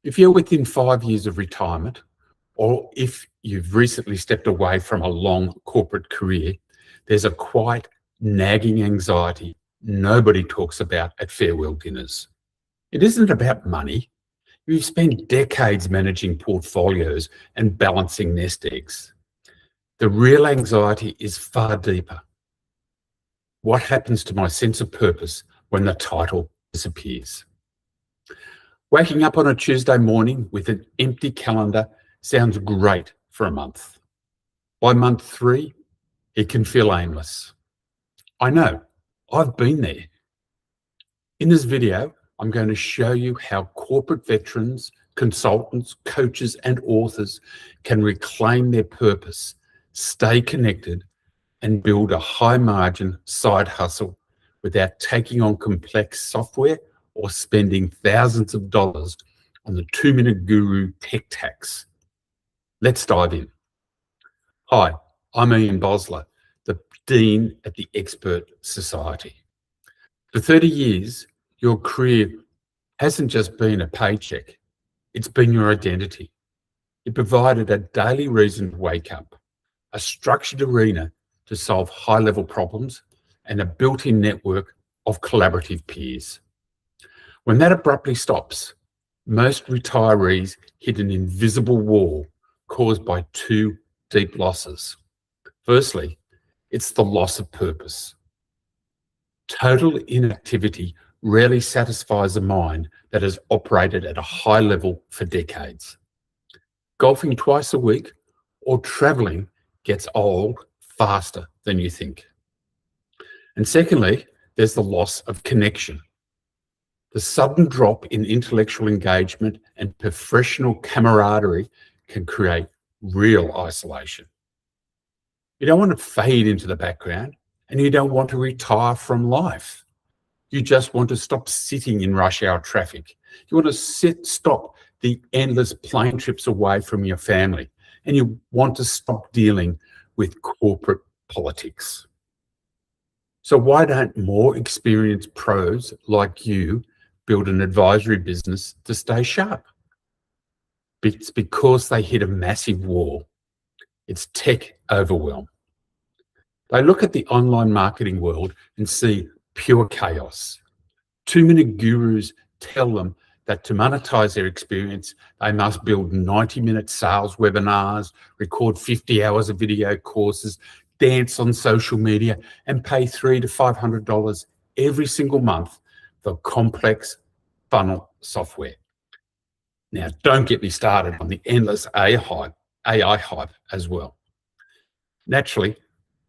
If you're within 5 years of retirement, or if you've recently stepped away from a long corporate career, there's a quite nagging anxiety nobody talks about at farewell dinners. It isn't about money. You've spent decades managing portfolios and balancing nest eggs. The real anxiety is far deeper. What happens to my sense of purpose when the title disappears? Waking up on a Tuesday morning with an empty calendar sounds great for a month. By month 3, it can feel aimless. I know, I've been there. In this video, I'm going to show you how corporate veterans, consultants, coaches, and authors can reclaim their purpose, stay connected, and build a high-margin side hustle without taking on complex software or spending thousands of dollars on the 2-minute guru tech tax. Let's dive in. Hi, I'm Ian Bosler, the Dean at the Expert Society. For 30 years, your career hasn't just been a paycheck, it's been your identity. It provided a daily reason to wake up, a structured arena to solve high-level problems, and a built-in network of collaborative peers. When that abruptly stops, most retirees hit an invisible wall caused by 2 deep losses. Firstly, it's the loss of purpose. Total inactivity rarely satisfies a mind that has operated at a high level for decades. Golfing twice a week or traveling gets old faster than you think. And secondly, there's the loss of connection. The sudden drop in intellectual engagement and professional camaraderie can create real isolation. You don't want to fade into the background, and you don't want to retire from life. You just want to stop sitting in rush hour traffic. You want to stop the endless plane trips away from your family, and you want to stop dealing with corporate politics. So why don't more experienced pros like you build an advisory business to stay sharp? It's because they hit a massive wall. It's tech overwhelm. They look at the online marketing world and see pure chaos. 2-minute gurus tell them that to monetize their experience, they must build 90-minute sales webinars, record 50 hours of video courses, dance on social media, and pay $300 to $500 every single month for complex funnel software. Now, don't get me started on the endless AI hype as well. Naturally,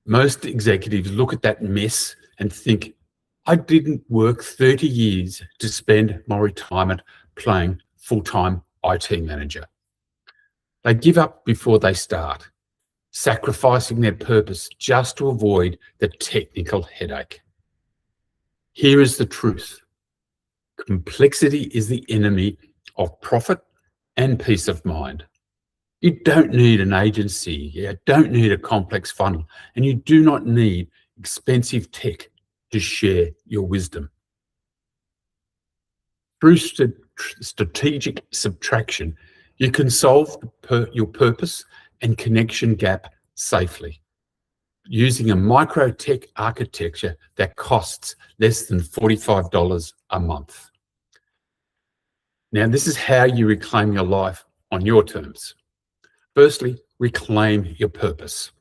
most executives look at that mess and think, I didn't work 30 years to spend my retirement playing full-time IT manager. They give up before they start, sacrificing their purpose just to avoid the technical headache. Here is the truth. Complexity is the enemy of profit and peace of mind. You don't need an agency, you don't need a complex funnel, and you do not need expensive tech to share your wisdom. Through strategic subtraction, you can solve your purpose and connection gap safely, using a micro-tech architecture that costs less than $45 a month. Now, this is how you reclaim your life on your terms. Firstly, reclaim your purpose.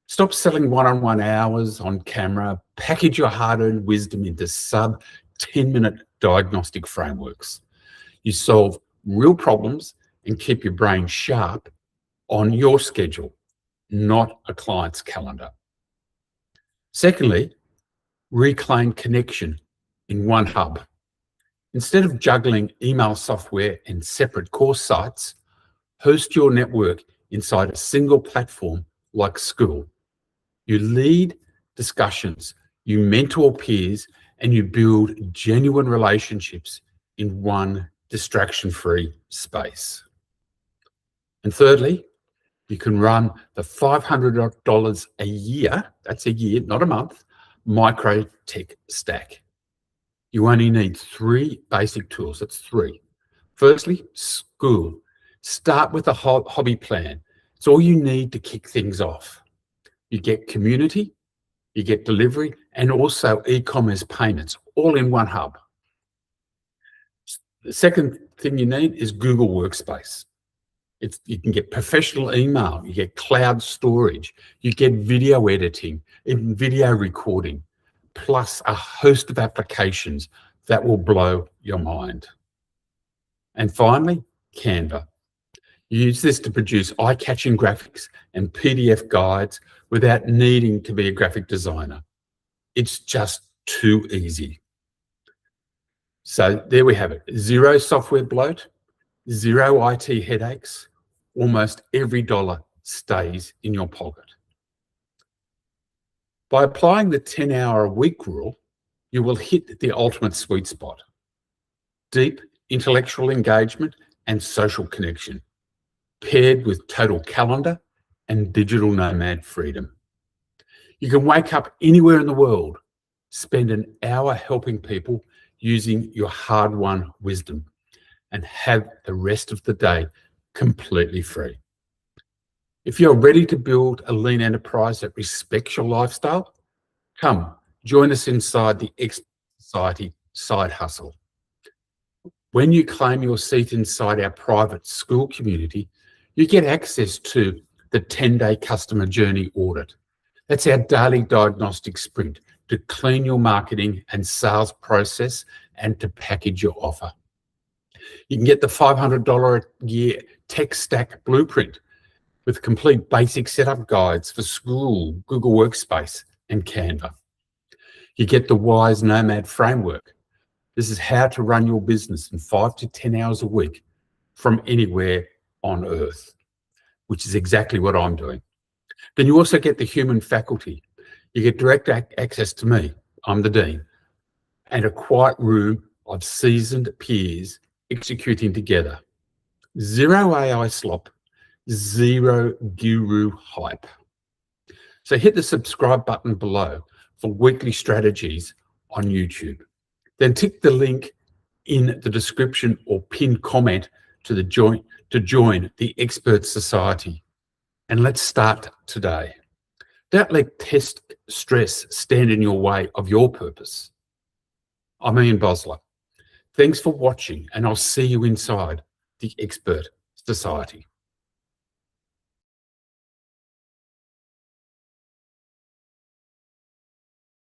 Stop selling one-on-one hours on camera. Package your hard-earned wisdom into sub-10-minute diagnostic frameworks. You solve real problems and keep your brain sharp on your schedule, not a client's calendar. Secondly, reclaim connection in one hub. Instead of juggling email software and separate course sites, host your network inside a single platform like Skool. You lead discussions, you mentor peers, and you build genuine relationships in one distraction-free space. And thirdly, you can run the $500 a year, that's a year, not a month, micro tech stack. You only need 3 basic tools, that's 3. Firstly, Skool. Start with a hobby plan. It's all you need to kick things off. You get community, you get delivery, and also e-commerce payments, all in one hub. The second thing you need is Google Workspace. You can get professional email, you get cloud storage, you get video editing, even video recording, plus a host of applications that will blow your mind. And finally, Canva. Use this to produce eye-catching graphics and PDF guides without needing to be a graphic designer. It's just too easy. So there we have it. Zero software bloat, zero IT headaches, almost every dollar stays in your pocket. By applying the 10-hour-a-week rule, you will hit the ultimate sweet spot. Deep intellectual engagement and social connection, paired with total calendar and digital nomad freedom. You can wake up anywhere in the world, spend an hour helping people using your hard-won wisdom, and have the rest of the day completely free. If you're ready to build a lean enterprise that respects your lifestyle, come join us inside the Expert Society side hustle. When you claim your seat inside our private Skool community, you get access to the 10-day customer journey audit. That's our daily diagnostic sprint to clean your marketing and sales process and to package your offer. You can get the $500 a year tech stack blueprint with complete basic setup guides for Skool, Google Workspace, and Canva. You get the Wise Nomad framework. This is how to run your business in 5 to 10 hours a week from anywhere on earth, which is exactly what I'm doing. Then you also get the human faculty. You get direct access to me, I'm the Dean, and a quiet room of seasoned peers executing together. Zero AI slop, zero guru hype. So hit the subscribe button below for weekly strategies on YouTube. Then tick the link in the description or pinned comment to join the Expert Society. And let's start today. Don't let test stress stand in your way of your purpose. I'm Ian Bosler. Thanks for watching, and I'll see you inside the Expert Society.